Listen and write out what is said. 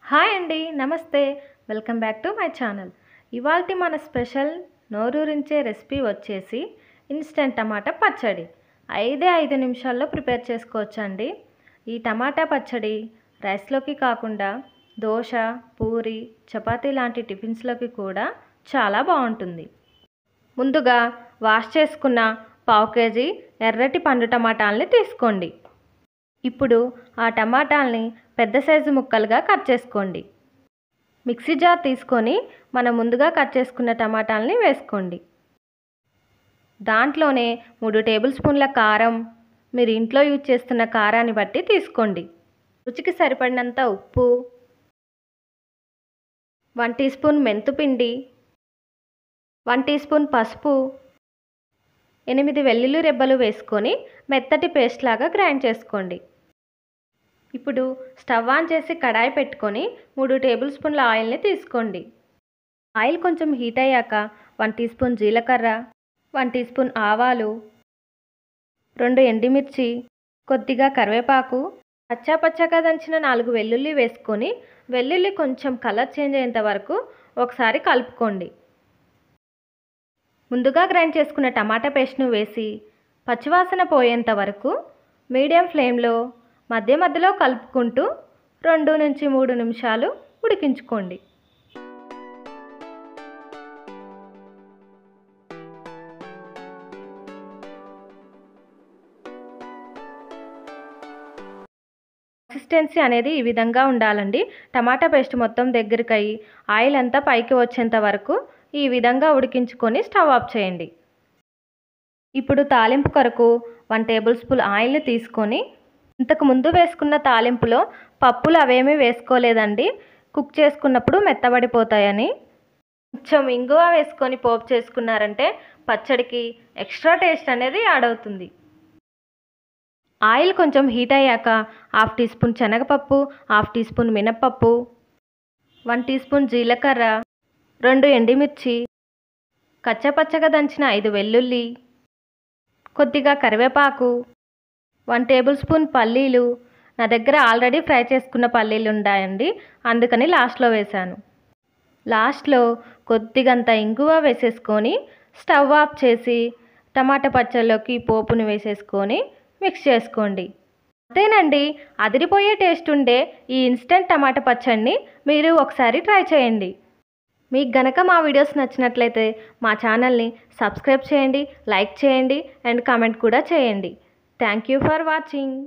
Hi అండి, నమస్తే. Welcome back to my channel. ఇవాల్టి మన స్పెషల్ నోరూరించే రెసిపీ వచ్చేసి ఇన్స్టెంట్ టమాటా పచ్చడి. 5 నిమిషాల్లో ప్రిపేర్ చేసుకోవచ్చండి. ఈ టమాటా పచ్చడి రైస్లోకి కాకుండా దోశ, పూరి, చపాతీ లాంటి టిఫిన్స్లోకి కూడా చాలా బాగుంటుంది. ముందుగా వాష్ చేసుకున్న 1/2 కేజీ ఎర్రటి పండు టమాటాలని తీసుకోండి. ఇప్పుడు ఆ టమాటాలని పెద్ద సైజు ముక్కలుగా కట్ చేసుకోండి. మిక్సీ జార్ తీసుకొని మనం ముందుగా కట్ చేసుకున్న టమాటాలని వేసుకోండి. దాంట్లోనే 3 టేబుల్ స్పూన్ల కారం, మీరు ఇంట్లో యూజ్ చేస్తున్న కారాన్ని బట్టి తీసుకోండి. రుచికి సరిపడినంత ఉప్పు, 1 టీ స్పూన్ మెంతుపిండి, 1 టీ స్పూన్ పసుపు, 8 వెల్లుల్లి రెబ్బలు వేసుకొని మెత్తటి పేస్ట్ లాగా గ్రైండ్ చేసుకోండి. ఇప్పుడు స్టవ్ ఆన్ చేసి కడాయి పెట్టుకొని 3 టేబుల్ స్పూన్ల ఆయిల్ని తీసుకోండి. ఆయిల్ కొంచెం హీట్ అయ్యాక 1 టీ స్పూన్ జీలకర్ర, 1 టీ స్పూన్ ఆవాలు, 2 ఎండుమిర్చి, కొద్దిగా కరివేపాకు, పచ్చాపచ్చగా దంచిన 4 వెల్లుల్లి వేసుకొని వెల్లుల్లి కొంచెం కలర్ చేంజ్ అయ్యేంత వరకు ఒకసారి కలుపుకోండి. ముందుగా గ్రైండ్ చేసుకున్న టమాటా పేస్ట్ను వేసి పచ్చివాసన పోయేంత వరకు మీడియం ఫ్లేమ్లో మధ్య మధ్యలో కలుపుకుంటూ 2 నుంచి 3 నిమిషాలు ఉడికించుకోండి. కన్సిస్టెన్సీ అనేది ఈ విధంగా ఉండాలండి. టమాటా పేస్ట్ మొత్తం దగ్గరికి అయ్యి ఆయిల్ అంతా పైకి వచ్చేంత వరకు ఈ విధంగా ఉడికించుకొని స్టవ్ ఆఫ్ చేయండి. ఇప్పుడు తాలింపు కొరకు 1 టేబుల్ స్పూన్ ఆయిల్ని తీసుకొని ఇంతకు ముందు వేసుకున్న తాలింపులో పప్పులు అవేమీ వేసుకోలేదండి. కుక్ చేసుకున్నప్పుడు మెత్తబడిపోతాయని. కొంచెం ఇంగువ వేసుకొని పోపు చేసుకున్నారంటే పచ్చడికి ఎక్స్ట్రా టేస్ట్ అనేది యాడ్ అవుతుంది. ఆయిల్ కొంచెం హీట్ అయ్యాక 1/2 టీ స్పూన్ శనగపప్పు, 1/2 టీ స్పూన్ మినప్పప్పు, 1 టీ స్పూన్ జీలకర్ర, 2 ఎండుమిర్చి, కచ్చపచ్చగా దంచిన 5 వెల్లుల్లి, కొద్దిగా కరివేపాకు, 1 టేబుల్ స్పూన్ పల్లీలు. నా దగ్గర ఆల్రెడీ ఫ్రై చేసుకున్న పల్లీలు ఉన్నాయండి, అందుకని లాస్ట్లో వేశాను. లాస్ట్లో కొద్దిగంత ఇంగువ వేసేసుకొని స్టవ్ ఆఫ్ చేసి టమాటా పచ్చళ్ళలోకి పోపుని వేసేసుకొని మిక్స్ చేసుకోండి. అంతేనండి, అదిరిపోయే టేస్ట్ ఉండే ఈ ఇన్స్టెంట్ టమాటా పచ్చడిని మీరు ఒకసారి ట్రై చేయండి. మీకు గనక మా వీడియోస్ నచ్చినట్లయితే మా ఛానల్ని సబ్స్క్రైబ్ చేయండి, లైక్ చేయండి అండ్ కామెంట్ కూడా చేయండి. Thank you for watching.